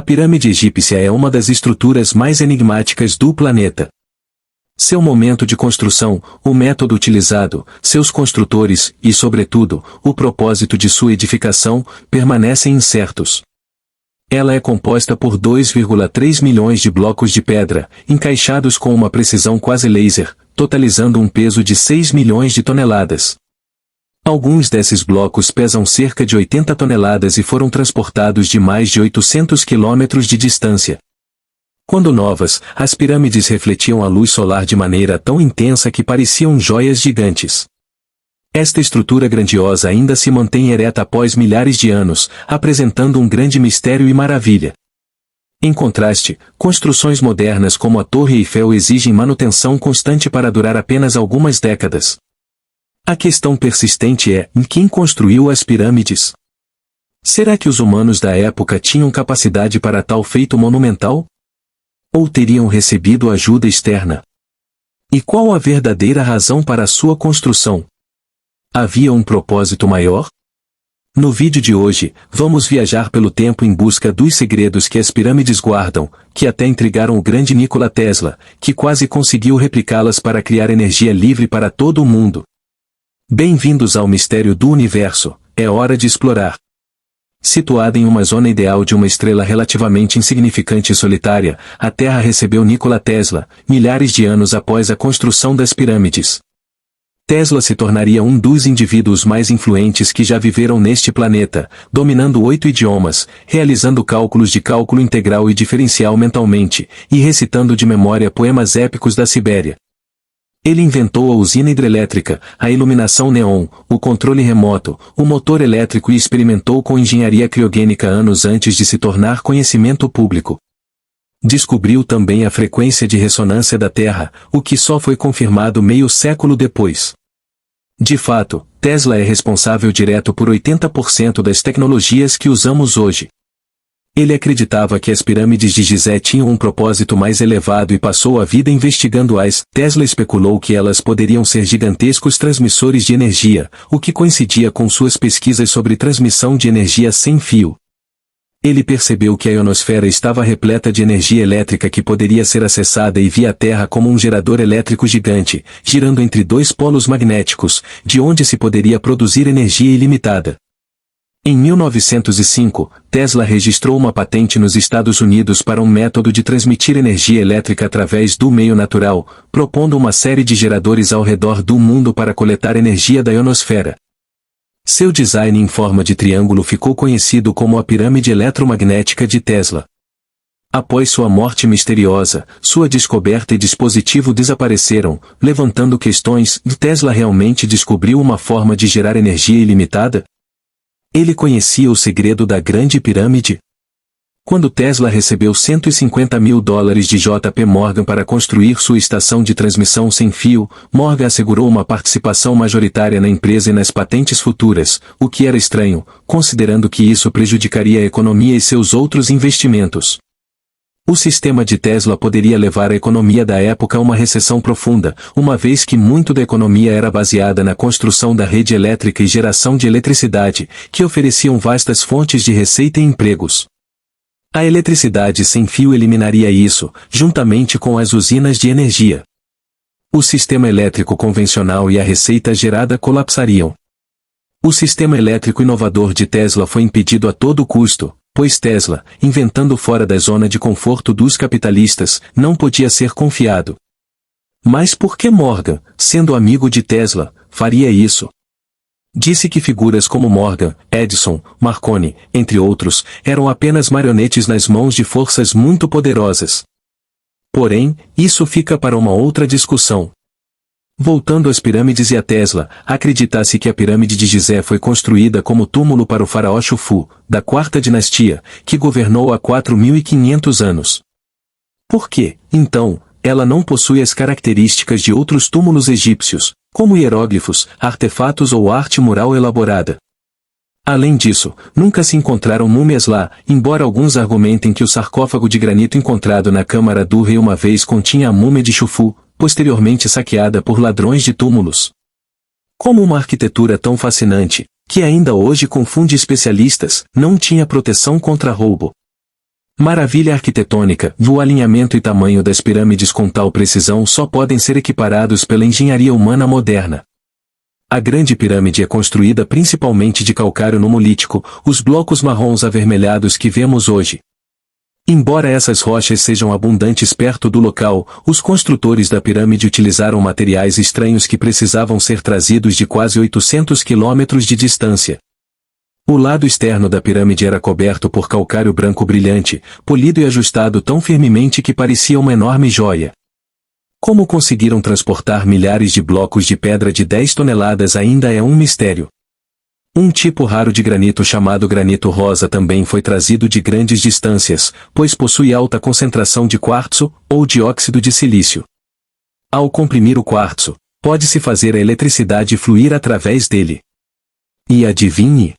pirâmide egípcia é uma das estruturas mais enigmáticas do planeta. Seu momento de construção, o método utilizado, seus construtores e, sobretudo, o propósito de sua edificação, permanecem incertos. Ela é composta por 2,3 milhões de blocos de pedra, encaixados com uma precisão quase laser, totalizando um peso de 6 milhões de toneladas. Alguns desses blocos pesam cerca de 80 toneladas e foram transportados de mais de 800 quilômetros de distância. Quando novas, as pirâmides refletiam a luz solar de maneira tão intensa que pareciam joias gigantes. Esta estrutura grandiosa ainda se mantém ereta após milhares de anos, apresentando um grande mistério e maravilha. Em contraste, construções modernas como a Torre Eiffel exigem manutenção constante para durar apenas algumas décadas. A questão persistente é: quem construiu as pirâmides? Será que os humanos da época tinham capacidade para tal feito monumental? Ou teriam recebido ajuda externa? E qual a verdadeira razão para a sua construção? Havia um propósito maior? No vídeo de hoje, vamos viajar pelo tempo em busca dos segredos que as pirâmides guardam, que até intrigaram o grande Nikola Tesla, que quase conseguiu replicá-las para criar energia livre para todo o mundo. Bem-vindos ao mistério do universo, é hora de explorar. Situada em uma zona ideal de uma estrela relativamente insignificante e solitária, a Terra recebeu Nikola Tesla, milhares de anos após a construção das pirâmides. Tesla se tornaria um dos indivíduos mais influentes que já viveram neste planeta, dominando 8 idiomas, realizando cálculos de cálculo integral e diferencial mentalmente, e recitando de memória poemas épicos da Sibéria. Ele inventou a usina hidrelétrica, a iluminação neon, o controle remoto, o motor elétrico e experimentou com engenharia criogênica anos antes de se tornar conhecimento público. Descobriu também a frequência de ressonância da Terra, o que só foi confirmado meio século depois. De fato, Tesla é responsável direto por 80% das tecnologias que usamos hoje. Ele acreditava que as pirâmides de Gizé tinham um propósito mais elevado e passou a vida investigando-as. Tesla especulou que elas poderiam ser gigantescos transmissores de energia, o que coincidia com suas pesquisas sobre transmissão de energia sem fio. Ele percebeu que a ionosfera estava repleta de energia elétrica que poderia ser acessada e via a Terra como um gerador elétrico gigante, girando entre dois polos magnéticos, de onde se poderia produzir energia ilimitada. Em 1905, Tesla registrou uma patente nos Estados Unidos para um método de transmitir energia elétrica através do meio natural, propondo uma série de geradores ao redor do mundo para coletar energia da ionosfera. Seu design em forma de triângulo ficou conhecido como a pirâmide eletromagnética de Tesla. Após sua morte misteriosa, sua descoberta e dispositivo desapareceram, levantando questões: Tesla realmente descobriu uma forma de gerar energia ilimitada? Ele conhecia o segredo da Grande Pirâmide? Quando Tesla recebeu $150 mil de JP Morgan para construir sua estação de transmissão sem fio, Morgan assegurou uma participação majoritária na empresa e nas patentes futuras, o que era estranho, considerando que isso prejudicaria a economia e seus outros investimentos. O sistema de Tesla poderia levar a economia da época a uma recessão profunda, uma vez que muito da economia era baseada na construção da rede elétrica e geração de eletricidade, que ofereciam vastas fontes de receita e empregos. A eletricidade sem fio eliminaria isso, juntamente com as usinas de energia. O sistema elétrico convencional e a receita gerada colapsariam. O sistema elétrico inovador de Tesla foi impedido a todo custo, pois Tesla, inventando fora da zona de conforto dos capitalistas, não podia ser confiado. Mas por que Morgan, sendo amigo de Tesla, faria isso? Disse que figuras como Morgan, Edison, Marconi, entre outros, eram apenas marionetes nas mãos de forças muito poderosas. Porém, isso fica para uma outra discussão. Voltando às pirâmides e a Tesla, acredita-se que a pirâmide de Gizé foi construída como túmulo para o faraó Xufu, da quarta dinastia, que governou há 4.500 anos. Por que, então, ela não possui as características de outros túmulos egípcios, como hieróglifos, artefatos ou arte mural elaborada? Além disso, nunca se encontraram múmias lá, embora alguns argumentem que o sarcófago de granito encontrado na Câmara do Rei uma vez continha a múmia de Xufu, posteriormente saqueada por ladrões de túmulos. Como uma arquitetura tão fascinante, que ainda hoje confunde especialistas, não tinha proteção contra roubo? Maravilha arquitetônica, o alinhamento e tamanho das pirâmides com tal precisão só podem ser equiparados pela engenharia humana moderna. A Grande Pirâmide é construída principalmente de calcário numulítico, os blocos marrons avermelhados que vemos hoje. Embora essas rochas sejam abundantes perto do local, os construtores da pirâmide utilizaram materiais estranhos que precisavam ser trazidos de quase 800 quilômetros de distância. O lado externo da pirâmide era coberto por calcário branco brilhante, polido e ajustado tão firmemente que parecia uma enorme joia. Como conseguiram transportar milhares de blocos de pedra de 10 toneladas ainda é um mistério. Um tipo raro de granito chamado granito rosa também foi trazido de grandes distâncias, pois possui alta concentração de quartzo, ou dióxido de silício. Ao comprimir o quartzo, pode-se fazer a eletricidade fluir através dele. E adivinhe?